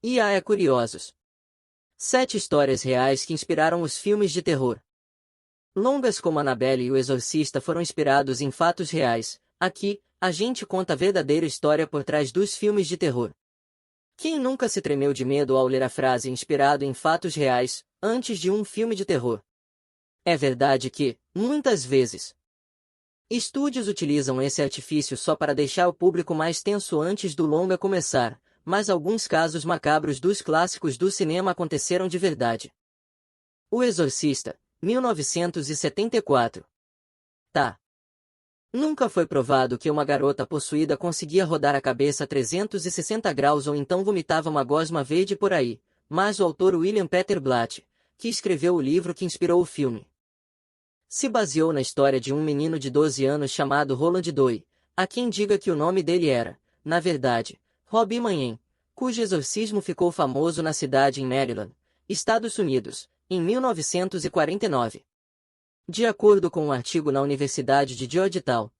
IA é Curiosos. 7 histórias reais que inspiraram os filmes de terror. Longas como Annabelle e O Exorcista foram inspirados em fatos reais. Aqui, a gente conta a verdadeira história por trás dos filmes de terror. Quem nunca se tremeu de medo ao ler a frase inspirado em fatos reais, antes de um filme de terror? É verdade que, muitas vezes, estúdios utilizam esse artifício só para deixar o público mais tenso antes do longa começar, mas alguns casos macabros dos clássicos do cinema aconteceram de verdade. O Exorcista, 1974. Tá. Nunca foi provado que uma garota possuída conseguia rodar a cabeça a 360 graus ou então vomitava uma gosma verde por aí, mas o autor William Peter Blatty, que escreveu o livro que inspirou o filme, se baseou na história de um menino de 12 anos chamado Roland Doe, a quem diga que o nome dele era, na verdade, Robbie Manhen, cujo exorcismo ficou famoso na cidade em Maryland, Estados Unidos, em 1949. De acordo com um artigo na Universidade de Georgetown,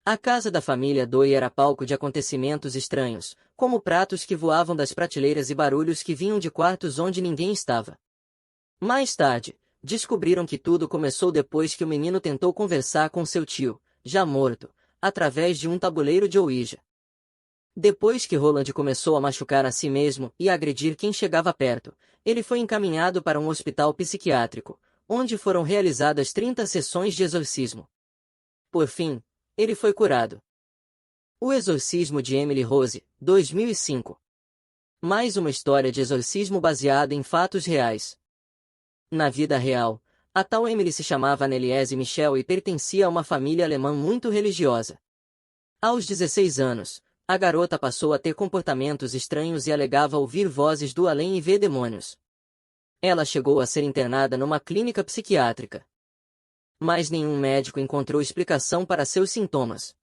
a casa da família Doe era palco de acontecimentos estranhos, como pratos que voavam das prateleiras e barulhos que vinham de quartos onde ninguém estava. Mais tarde, descobriram que tudo começou depois que o menino tentou conversar com seu tio, já morto, através de um tabuleiro de Ouija. Depois que Roland começou a machucar a si mesmo e a agredir quem chegava perto, ele foi encaminhado para um hospital psiquiátrico, onde foram realizadas 30 sessões de exorcismo. Por fim, ele foi curado. O Exorcismo de Emily Rose, 2005. Mais uma história de exorcismo baseada em fatos reais. Na vida real, a tal Emily se chamava Anneliese Michel e pertencia a uma família alemã muito religiosa. Aos 16 anos, a garota passou a ter comportamentos estranhos e alegava ouvir vozes do além e ver demônios. Ela chegou a ser internada numa clínica psiquiátrica. Mas nenhum médico encontrou explicação para seus sintomas.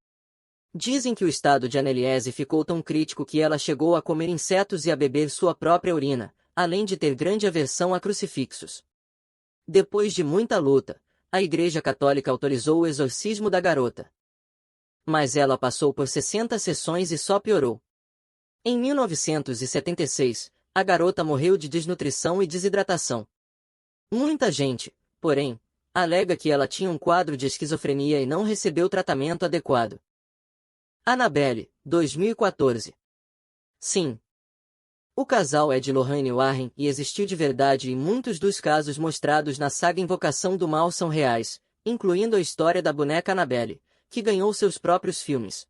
Dizem que o estado de Anneliese ficou tão crítico que ela chegou a comer insetos e a beber sua própria urina, além de ter grande aversão a crucifixos. Depois de muita luta, a Igreja Católica autorizou o exorcismo da garota. Mas ela passou por 60 sessões e só piorou. Em 1976, a garota morreu de desnutrição e desidratação. Muita gente, porém, alega que ela tinha um quadro de esquizofrenia e não recebeu tratamento adequado. Annabelle, 2014. Sim. O casal é de Lorraine Warren e existiu de verdade e muitos dos casos mostrados na saga Invocação do Mal são reais, incluindo a história da boneca Annabelle, que ganhou seus próprios filmes.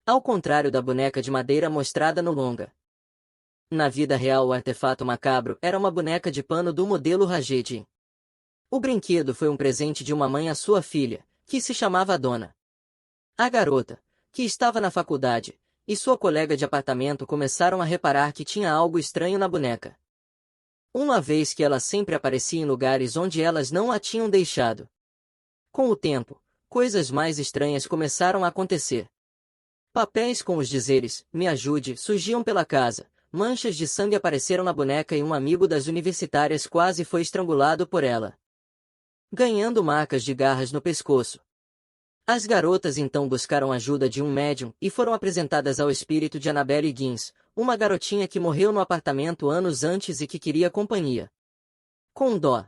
Ao contrário da boneca de madeira mostrada no longa. Na vida real o artefato macabro era uma boneca de pano do modelo Ragged. O brinquedo foi um presente de uma mãe à sua filha, que se chamava Donna. A garota, que estava na faculdade, e sua colega de apartamento começaram a reparar que tinha algo estranho na boneca. Uma vez que ela sempre aparecia em lugares onde elas não a tinham deixado. Com o tempo, coisas mais estranhas começaram a acontecer. Papéis com os dizeres, "Me ajude", surgiam pela casa, manchas de sangue apareceram na boneca e um amigo das universitárias quase foi estrangulado por ela, ganhando marcas de garras no pescoço. As garotas então buscaram ajuda de um médium e foram apresentadas ao espírito de Annabelle Guins, uma garotinha que morreu no apartamento anos antes e que queria companhia. Com dó,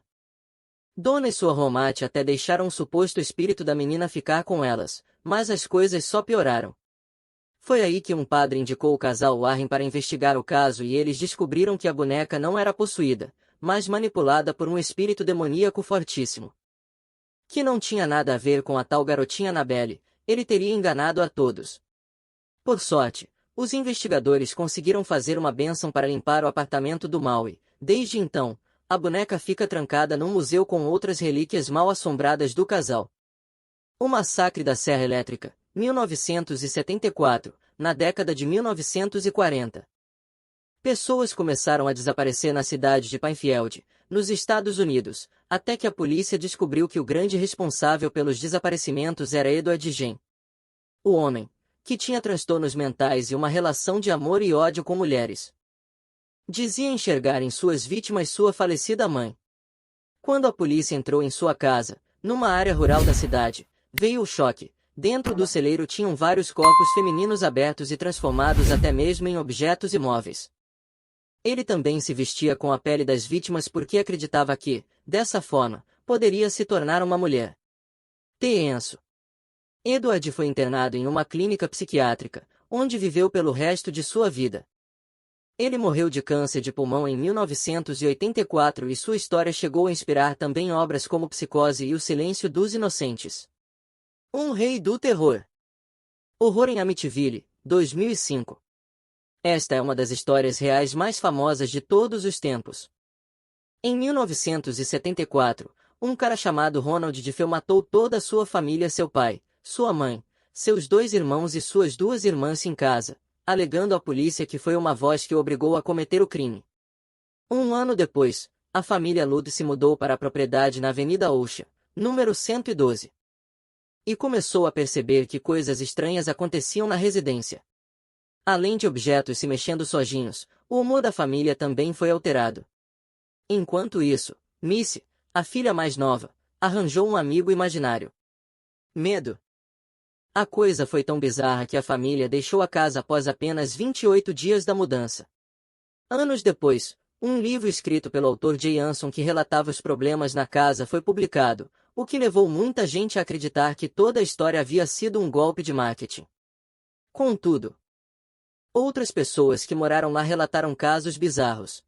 Donna e sua romate até deixaram o suposto espírito da menina ficar com elas, mas as coisas só pioraram. Foi aí que um padre indicou o casal Warren para investigar o caso e eles descobriram que a boneca não era possuída, mas manipulada por um espírito demoníaco fortíssimo. Que não tinha nada a ver com a tal garotinha Annabelle, ele teria enganado a todos. Por sorte, os investigadores conseguiram fazer uma bênção para limpar o apartamento do mal e, desde então, a boneca fica trancada num museu com outras relíquias mal assombradas do casal. O massacre da Serra Elétrica, 1974, na década de 1940. Pessoas começaram a desaparecer na cidade de Plainfield, nos Estados Unidos, até que a polícia descobriu que o grande responsável pelos desaparecimentos era Edward Gen. O homem, que tinha transtornos mentais e uma relação de amor e ódio com mulheres. Dizia enxergar em suas vítimas sua falecida mãe. Quando a polícia entrou em sua casa, numa área rural da cidade, veio o choque. Dentro do celeiro tinham vários corpos femininos abertos e transformados até mesmo em objetos imóveis. Ele também se vestia com a pele das vítimas porque acreditava que, dessa forma, poderia se tornar uma mulher. Tenso. Edward foi internado em uma clínica psiquiátrica, onde viveu pelo resto de sua vida. Ele morreu de câncer de pulmão em 1984 e sua história chegou a inspirar também obras como Psicose e O Silêncio dos Inocentes. Um rei do terror. Horror em Amityville, 2005. Esta é uma das histórias reais mais famosas de todos os tempos. Em 1974, um cara chamado Ronald DeFeo matou toda a sua família, seu pai, sua mãe, seus 2 irmãos e suas 2 irmãs em casa, alegando à polícia que foi uma voz que o obrigou a cometer o crime. Um ano depois, a família Ludd se mudou para a propriedade na Avenida Ocean, número 112. E começou a perceber que coisas estranhas aconteciam na residência. Além de objetos se mexendo sozinhos, o humor da família também foi alterado. Enquanto isso, Missy, a filha mais nova, arranjou um amigo imaginário. Medo. A coisa foi tão bizarra que a família deixou a casa após apenas 28 dias da mudança. Anos depois, um livro escrito pelo autor Jay Anson que relatava os problemas na casa foi publicado, o que levou muita gente a acreditar que toda a história havia sido um golpe de marketing. Contudo, outras pessoas que moraram lá relataram casos bizarros.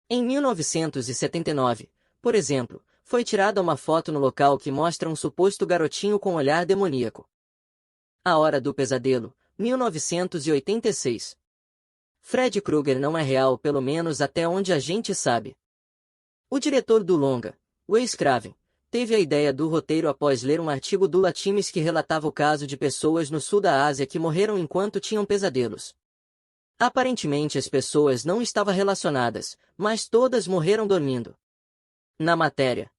Em 1979, por exemplo, foi tirada uma foto no local que mostra um suposto garotinho com olhar demoníaco. A Hora do Pesadelo, 1986. Fred Krueger não é real, pelo menos até onde a gente sabe. O diretor do longa, Wes Craven, teve a ideia do roteiro após ler um artigo do Latimes que relatava o caso de pessoas no sul da Ásia que morreram enquanto tinham pesadelos. Aparentemente as pessoas não estavam relacionadas, mas todas morreram dormindo. Na matéria,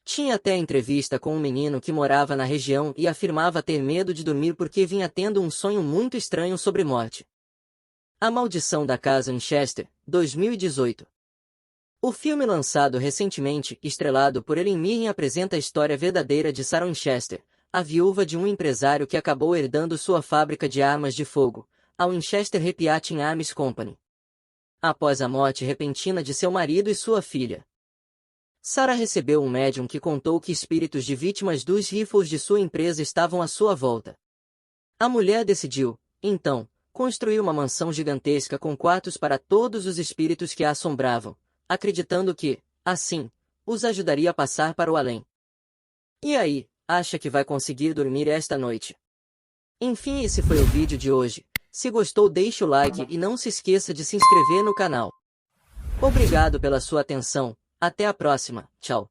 tinha até entrevista com um menino que morava na região e afirmava ter medo de dormir porque vinha tendo um sonho muito estranho sobre morte. A Maldição da Casa Winchester, 2018. O filme lançado recentemente, estrelado por Ellen Mirren, apresenta a história verdadeira de Sarah Winchester, a viúva de um empresário que acabou herdando sua fábrica de armas de fogo, a Winchester Repeating Arms Company. Após a morte repentina de seu marido e sua filha, Sarah recebeu um médium que contou que espíritos de vítimas dos rifles de sua empresa estavam à sua volta. A mulher decidiu, então, construir uma mansão gigantesca com quartos para todos os espíritos que a assombravam, acreditando que, assim, os ajudaria a passar para o além. E aí, acha que vai conseguir dormir esta noite? Enfim, esse foi o vídeo de hoje. Se gostou, deixe o like e não se esqueça de se inscrever no canal. Obrigado pela sua atenção, até a próxima, tchau.